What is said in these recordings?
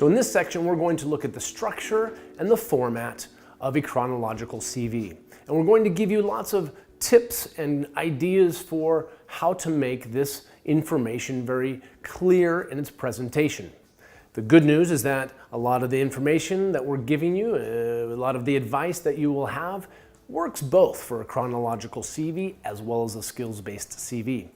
So in this section, we're going to look at the structure and the format of a chronological CV. And we're going to give you lots of tips and ideas for how to make this information very clear in its presentation. The good news is that a lot of the information that we're giving you, a lot of the advice that you will have, works both for a chronological CV as well as a skills-based CV.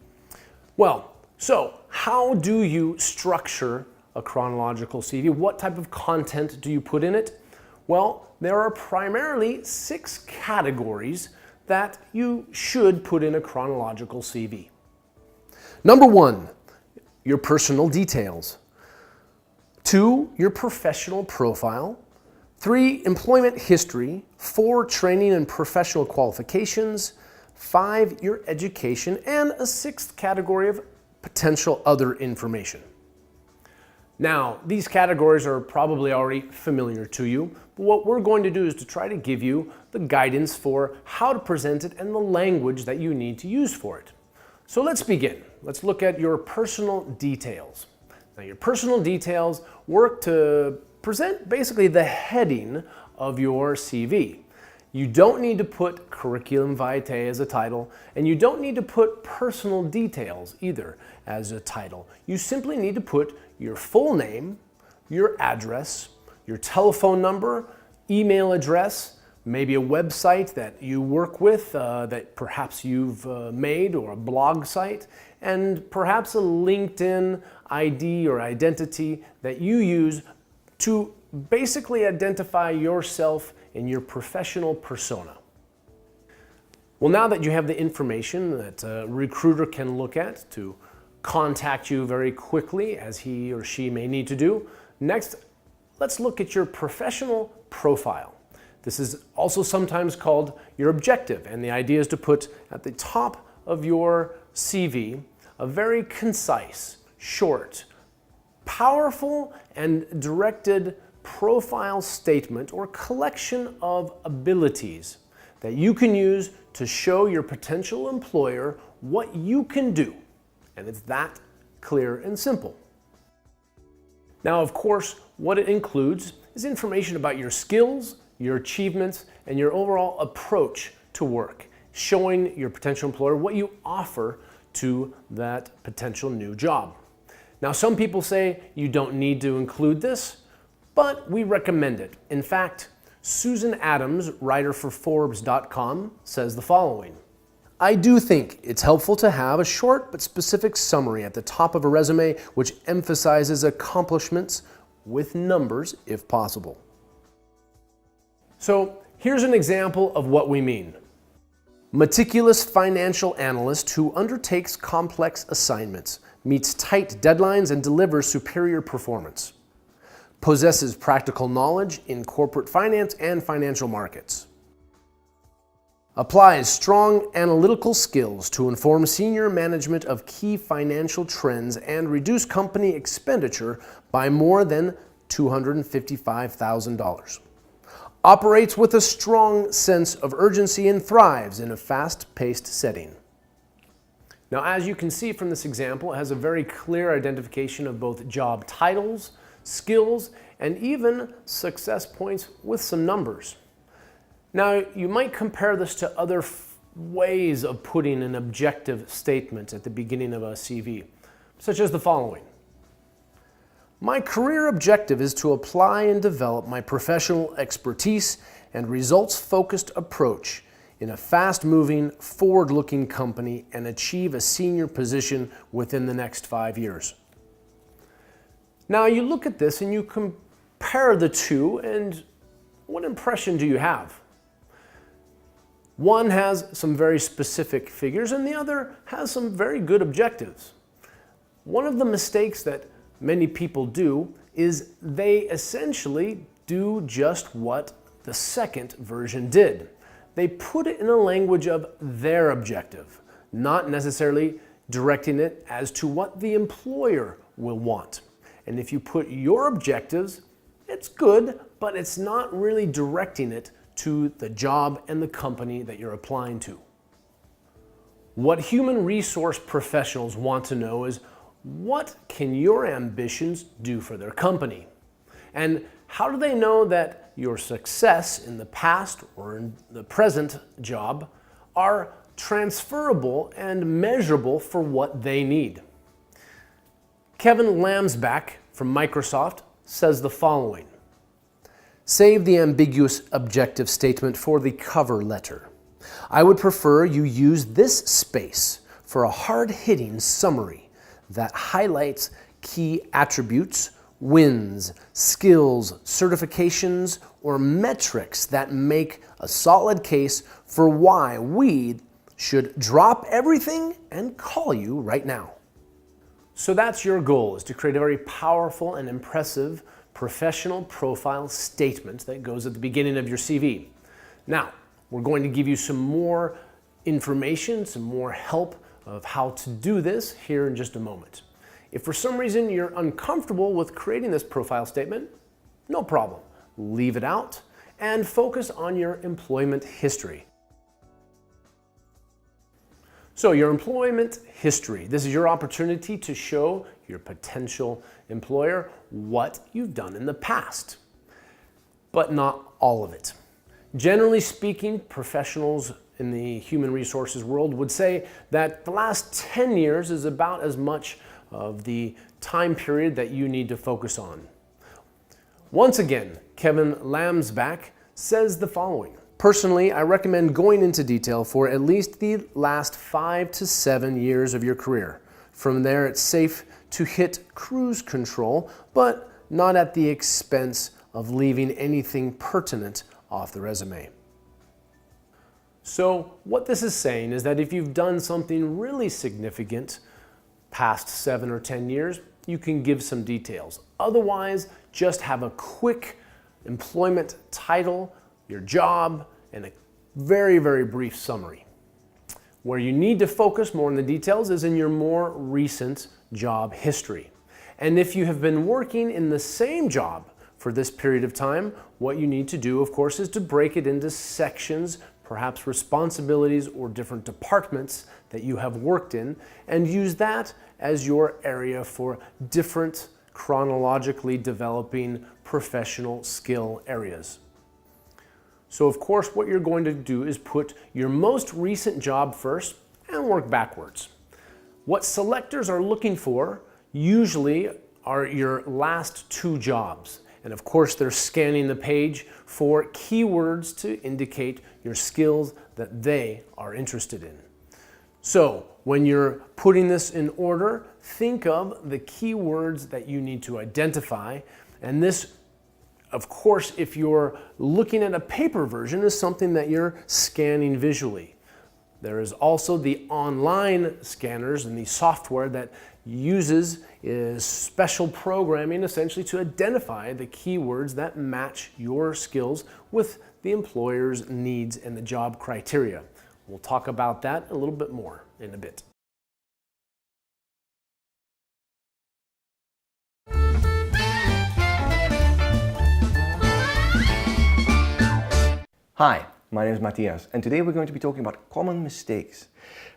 Well, so how do you structure a chronological CV? What type of content do you put in it? Well, there are primarily 6 categories that you should put in a chronological CV. Number 1, your personal details. 2, your professional profile. 3, employment history. 4, training and professional qualifications. 5, your education. And a 6th category of potential other information. Now, these categories are probably already familiar to you, but what we're going to do is to try to give you the guidance for how to present it and the language that you need to use for it. So let's begin. Let's look at your personal details. Now, your personal details work to present basically the heading of your CV. You don't need to put curriculum vitae as a title, and you don't need to put personal details either as a title. You simply need to put your full name, your address, your telephone number, email address, maybe a website that you work with that perhaps you've made, or a blog site, and perhaps a LinkedIn ID or identity that you use to basically identify yourself in your professional persona. Well, now that you have the information that a recruiter can look at to contact you very quickly, as he or she may need to do, next, let's look at your professional profile. This is also sometimes called your objective, and the idea is to put at the top of your CV a very concise, short, powerful, and directed profile statement or collection of abilities that you can use to show your potential employer what you can do. And it's that clear and simple. Now, of course, what it includes is information about your skills, your achievements, and your overall approach to work, showing your potential employer what you offer to that potential new job. Now, some people say you don't need to include this, but we recommend it. In fact, Susan Adams, writer for Forbes.com, says the following: I do think it's helpful to have a short but specific summary at the top of a resume which emphasizes accomplishments with numbers if possible. So here's an example of what we mean. Meticulous financial analyst who undertakes complex assignments, meets tight deadlines, and delivers superior performance. Possesses practical knowledge in corporate finance and financial markets. Applies strong analytical skills to inform senior management of key financial trends and reduce company expenditure by more than $255,000. Operates with a strong sense of urgency and thrives in a fast-paced setting. Now, as you can see from this example, it has a very clear identification of both job titles, skills, and even success points with some numbers. Now, you might compare this to other ways of putting an objective statement at the beginning of a CV, such as the following. My career objective is to apply and develop my professional expertise and results-focused approach in a fast-moving, forward-looking company and achieve a senior position within the next 5 years. Now, you look at this and you compare the two, and what impression do you have? One has some very specific figures and the other has some very good objectives. One of the mistakes that many people do is they essentially do just what the second version did. They put it in a language of their objective, not necessarily directing it as to what the employer will want. And if you put your objectives, it's good, but it's not really directing it to the job and the company that you're applying to. What human resource professionals want to know is, what can your ambitions do for their company? And how do they know that your success in the past or in the present job are transferable and measurable for what they need? Kevin Lamsback from Microsoft says the following: save the ambiguous objective statement for the cover letter. I would prefer you use this space for a hard-hitting summary that highlights key attributes, wins, skills, certifications, or metrics that make a solid case for why we should drop everything and call you right now. So that's your goal, is to create a very powerful and impressive professional profile statement that goes at the beginning of your CV. Now, we're going to give you some more information, some more help of how to do this here in just a moment. If for some reason you're uncomfortable with creating this profile statement, no problem. Leave it out and focus on your employment history. So your employment history, this is your opportunity to show your potential employer what you've done in the past, but not all of it. Generally speaking, professionals in the human resources world would say that the last 10 years is about as much of the time period that you need to focus on. Once again, Kevin Lamsback says the following: personally, I recommend going into detail for at least the last 5 to 7 years of your career. From there, it's safe to hit cruise control, but not at the expense of leaving anything pertinent off the resume. So what this is saying is that if you've done something really significant past 7 or 10 years, you can give some details. Otherwise, just have a quick employment title, your job, and a very, very brief summary. Where you need to focus more on the details is in your more recent job history. And if you have been working in the same job for this period of time, what you need to do, of course, is to break it into sections, perhaps responsibilities or different departments that you have worked in, and use that as your area for different chronologically developing professional skill areas. So of course, what you're going to do is put your most recent job first and work backwards. What selectors are looking for usually are your last 2 jobs. And of course, they're scanning the page for keywords to indicate your skills that they are interested in. So when you're putting this in order, think of the keywords that you need to identify. And this, of course, if you're looking at a paper version, is something that you're scanning visually. There is also the online scanners and the software that uses special programming essentially to identify the keywords that match your skills with the employer's needs and the job criteria. We'll talk about that a little bit more in a bit. Hi, my name is Matthias, and today we're going to be talking about common mistakes.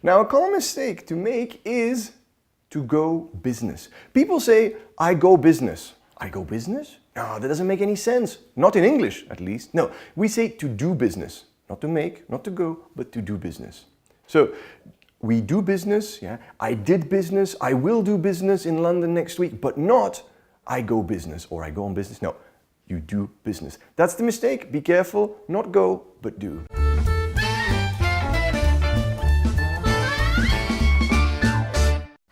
Now, a common mistake to make is to go business. People say, I go business. I go business? No, that doesn't make any sense. Not in English, at least. No, we say to do business. Not to make, not to go, but to do business. So, we do business, yeah. I did business, I will do business in London next week, but not I go business or I go on business. No, you do business. That's the mistake. Be careful. Not go, but do.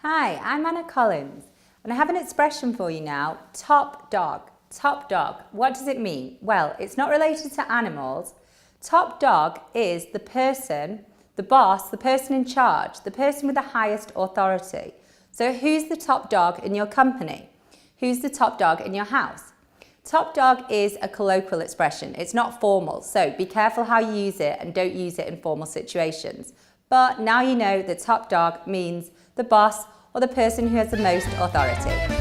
Hi, I'm Anna Collins, and I have an expression for you now, top dog. Top dog, what does it mean? Well, it's not related to animals. Top dog is the person, the boss, the person in charge, the person with the highest authority. So who's the top dog in your company? Who's the top dog in your house? Top dog is a colloquial expression. It's not formal, so be careful how you use it and don't use it in formal situations. But now you know that top dog means the boss or the person who has the most authority.